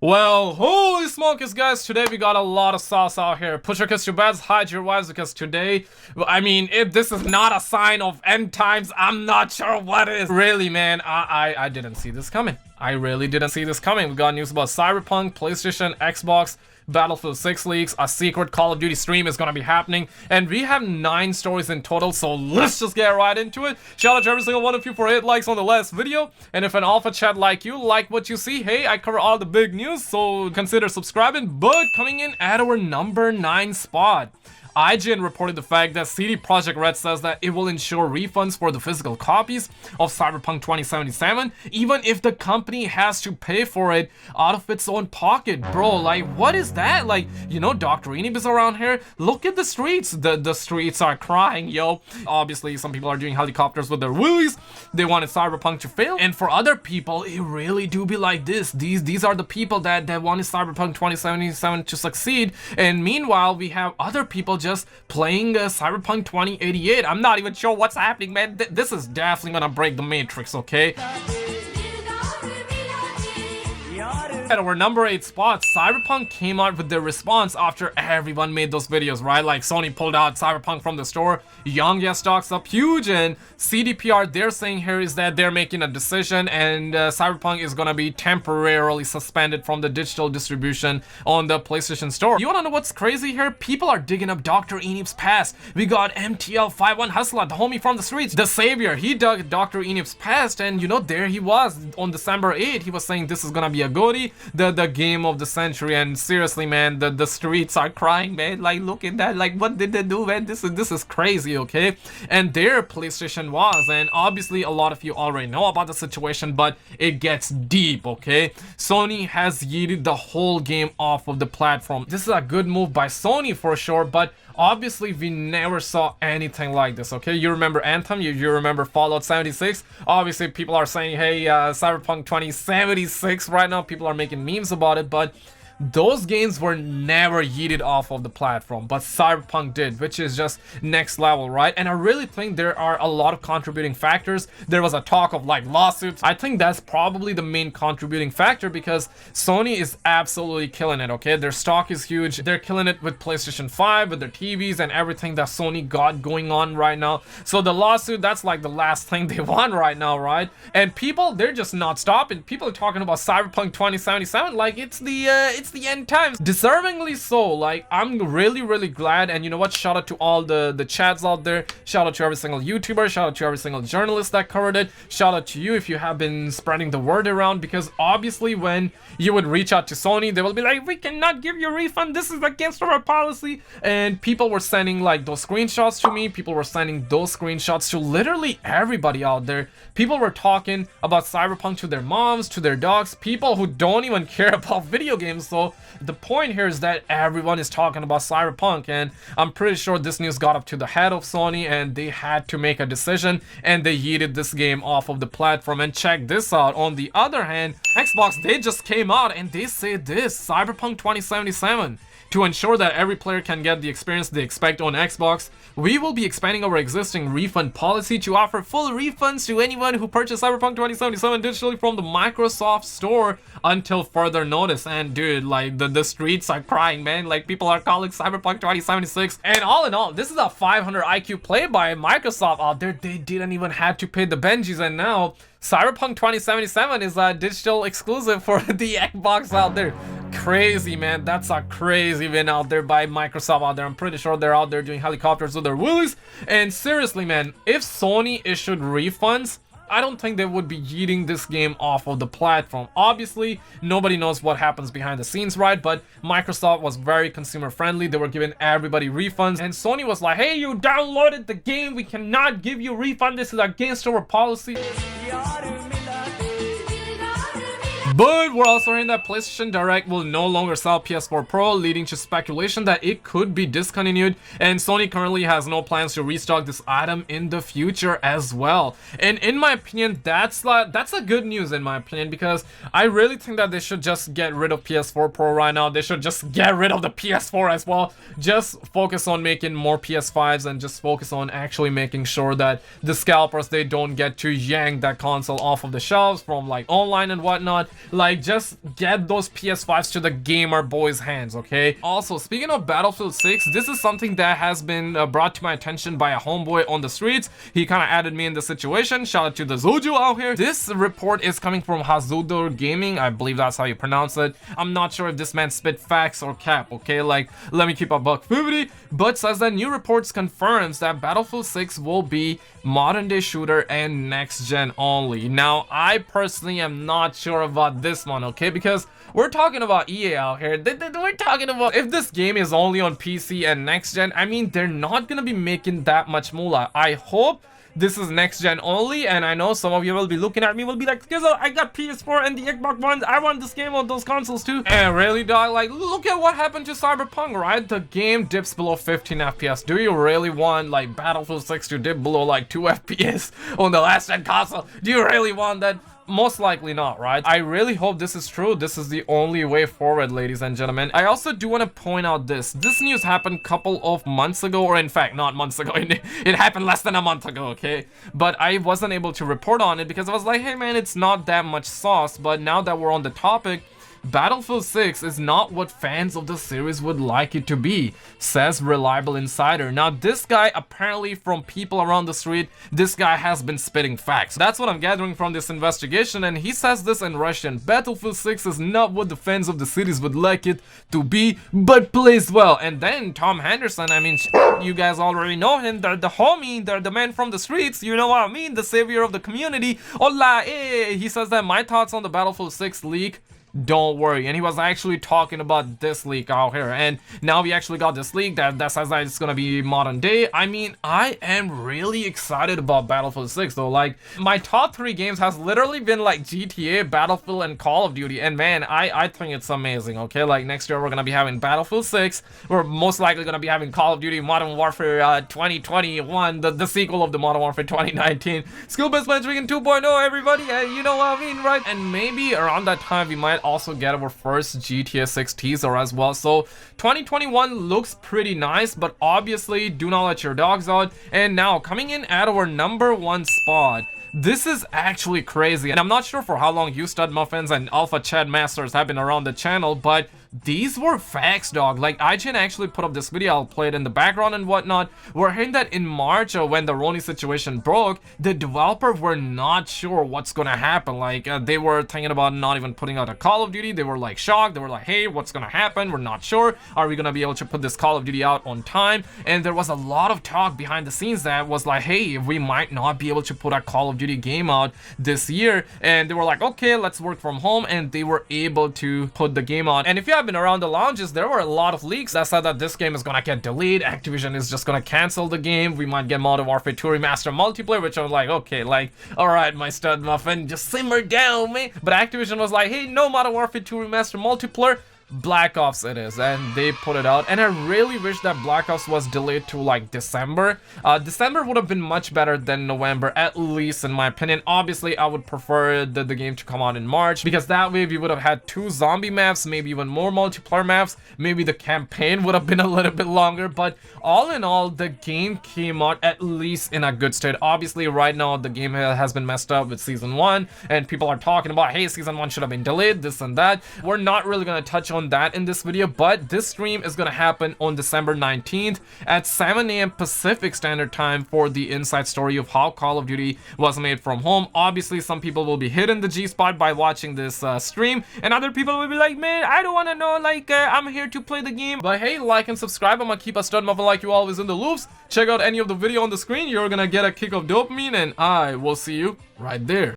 Well, holy smokes, guys, today we got a lot of sauce out here. Put your kids to beds, hide your wives, because today, I mean, if this is not a sign of end times, I'm not sure what is. Really, man, I didn't see this coming. I really didn't see this coming. We got news about Cyberpunk, PlayStation, Xbox, Battlefield 6 leaks, a secret Call of Duty stream is gonna be happening, and we have 9 stories in total, so let's just get right into it. Shout out to every single one of you for 8 likes on the last video, and if an alpha chat like you like what you see, hey, I cover all the big news, so consider subscribing. But coming in at our number 9 spot, IGN reported the fact that CD Projekt Red says that it will ensure refunds for the physical copies of Cyberpunk 2077, even if the company has to pay for it out of its own pocket. Bro, like, what is that? Like, you know, Dr. Enib is around here. Look at the streets. The streets are crying, yo. Obviously, some people are doing helicopters with their willies. They wanted Cyberpunk to fail. And for other people, it really do be like this. These are the people that wanted Cyberpunk 2077 to succeed. And meanwhile, we have other people just playing Cyberpunk 2088. I'm not even sure what's happening, man. This is definitely gonna break the Matrix, okay? At our number 8 spot, Cyberpunk came out with their response after everyone made those videos, right? Like, Sony pulled out Cyberpunk from the store, Young stocks up huge, and CDPR, they're saying here is that they're making a decision, and Cyberpunk is gonna be temporarily suspended from the digital distribution on the PlayStation Store. You wanna know what's crazy here? People are digging up Dr. Enib's past. We got MTL51 Hustler, the homie from the streets, the savior. He dug Dr. Enib's past, and you know, there he was on December 8th. He was saying this is gonna be a goodie, the game of the century. And seriously, man, the streets are crying, man. Like, look at that. Like, what did they do, man? This is crazy, okay? And their PlayStation was, and obviously a lot of you already know about the situation, but it gets deep, okay? Sony has yeeted the whole game off of the platform. This is a good move by Sony for sure, but obviously we never saw anything like this, okay? You remember Anthem, you remember Fallout 76. Obviously people are saying, hey, Cyberpunk 2076 right now, people are making memes about it, but those games were never yeeted off of the platform, but Cyberpunk did, which is just next level, right? And I really think there are a lot of contributing factors. There was a talk of like lawsuits. I think that's probably the main contributing factor, because Sony is absolutely killing it, okay? Their stock is huge. They're killing it with PlayStation 5, with their TVs and everything that Sony got going on right now. So the lawsuit, that's like the last thing they want right now, right? And people, they're just not stopping. People are talking about Cyberpunk 2077 like it's the end times. Deservingly so. Like, I'm really glad. And you know what, shout out to all the chats out there. Shout out to every single YouTuber, shout out to every single journalist that covered it. Shout out to you if you have been spreading the word around, because obviously when you would reach out to Sony, they will be like, we cannot give you a refund, this is against our policy. And people were sending like those screenshots to me. People were sending those screenshots to literally everybody out there. People were talking about Cyberpunk to their moms, to their dogs, people who don't even care about video games. So the point here is that everyone is talking about Cyberpunk, and I'm pretty sure this news got up to the head of Sony, and they had to make a decision, and they yeeted this game off of the platform. And check this out, on the other hand, Xbox, they just came out and they say this: Cyberpunk 2077. To ensure that every player can get the experience they expect on Xbox, we will be expanding our existing refund policy to offer full refunds to anyone who purchased Cyberpunk 2077 digitally from the Microsoft Store until further notice. And dude, like, the streets are crying, man. Like, people are calling Cyberpunk 2076. And all in all, this is a 500 IQ play by Microsoft out there. They didn't even have to pay the Benjis, and now Cyberpunk 2077 is a digital exclusive for the Xbox out there. Crazy, man. That's a crazy win out there by Microsoft out there. I'm pretty sure they're out there doing helicopters with their willies. And seriously, man, if Sony issued refunds, I don't think they would be yeeting this game off of the platform. Obviously, nobody knows what happens behind the scenes, right? But Microsoft was very consumer friendly. They were giving everybody refunds, and Sony was like, hey, you downloaded the game, we cannot give you a refund, this is against our policy. But we're also hearing that PlayStation Direct will no longer sell PS4 Pro, leading to speculation that it could be discontinued, and Sony currently has no plans to restock this item in the future as well. And in my opinion, that's a good news in my opinion, because I really think that they should just get rid of PS4 Pro right now. They should just get rid of the PS4 as well. Just focus on making more PS5s, and just focus on actually making sure that the scalpers, they don't get to yank that console off of the shelves from like online and whatnot. Like, just get those PS5s to the gamer boys' hands, okay? Also, speaking of Battlefield 6, this is something that has been brought to my attention by a homeboy on the streets. He kind of added me in the situation. Shout out to the Zoju out here. This report is coming from Hazudor Gaming. I believe that's how you pronounce it. I'm not sure if this man spit facts or cap, okay? Like, let me keep a buck 50, but says that new reports confirms that Battlefield 6 will be modern day shooter and next gen only. Now, I personally am not sure about this one, okay? Because we're talking about EA out here. We're talking about if this game is only on PC and next gen, I mean, they're not gonna be making that much moolah. I hope this is next gen only, and I know some of you will be looking at me, will be like, Skizzo, I got PS4 and the Xbox One, I want this game on those consoles too. And really, dog, like, look at what happened to Cyberpunk, right? The game dips below 15 FPS. Do you really want, like, Battlefield 6 to dip below, like, 2 FPS on the last gen console? Do you really want that? Most likely not, right? I really hope this is true. This is the only way forward, ladies and gentlemen. I also do want to point out this news happened a couple of months ago, or in fact not months ago. It happened less than a month ago, okay? But I wasn't able to report on it because I was like, hey man, it's not that much sauce. But now that we're on the topic, Battlefield 6 is not what fans of the series would like it to be, says reliable insider. Now, this guy, apparently from people around the street, this guy has been spitting facts. That's what I'm gathering from this investigation, and he says this in Russian. Battlefield 6 is not what the fans of the series would like it to be, but plays well. And then Tom Henderson, I mean, you guys already know him, they're the homie, they're the man from the streets, you know what I mean, the savior of the community. Hola, eh. He says that my thoughts on the Battlefield 6 leak, don't worry. And he was actually talking about this leak out here, and now we actually got this leak that says that it's gonna be modern day. I mean, I am really excited about Battlefield 6 though. Like, my top 3 games has literally been like GTA, Battlefield, and Call of Duty, and man, I think it's amazing, okay? Like, next year we're gonna be having Battlefield 6, we're most likely gonna be having Call of Duty Modern Warfare 2021, the sequel of the Modern Warfare 2019, Skill Best Matchmaking 2.0, everybody, you know what I mean, right? And maybe around that time we might also get our first GTA 6 teaser as well. So 2021 looks pretty nice, but obviously do not let your dogs out. And now coming in at our #1 spot, this is actually crazy, and I'm not sure for how long you stud muffins and alpha Chad masters have been around the channel, but these were facts, dog. Like, IGN actually put up this video, I'll play it in the background and whatnot. We're hearing that in March, when the Roni situation broke, the developers were not sure what's gonna happen. Like, they were thinking about not even putting out a Call of Duty. They were like shocked. They were like, hey, what's gonna happen? We're not sure. Are we gonna be able to put this Call of Duty out on time? And there was a lot of talk behind the scenes that was like, hey, we might not be able to put a Call of Duty game out this year. And they were like, okay, let's work from home, and they were able to put the game out. And if you have been around the launches, there were a lot of leaks that said that this game is gonna get delayed, Activision is just gonna cancel the game, we might get Modern Warfare 2 Remastered multiplayer, which I'm like, okay, like, alright, my stud muffin, just simmer down, man. But Activision was like, hey, no Modern Warfare 2 Remastered multiplayer, Black Ops it is, and they put it out. And I really wish that Black Ops was delayed to like December. December would have been much better than November, at least in my opinion. Obviously I would prefer the game to come out in March, because that way we would have had 2 zombie maps, maybe even more multiplayer maps, maybe the campaign would have been a little bit longer. But all in all, the game came out at least in a good state. Obviously right now the game has been messed up with season 1, and people are talking about, hey, season 1 should have been delayed, this and that. We're not really going to touch on that in this video, but this stream is gonna happen on December 19th at 7 AM Pacific Standard Time for the inside story of how Call of Duty was made from home. Obviously some people will be hitting the G-spot by watching this stream, and other people will be like, man, I don't want to know, like, I'm here to play the game. But hey, like and subscribe. I'm gonna keep a stud muffin like you always in the loops. Check out any of the video on the screen, you're gonna get a kick of dopamine, and I will see you right there.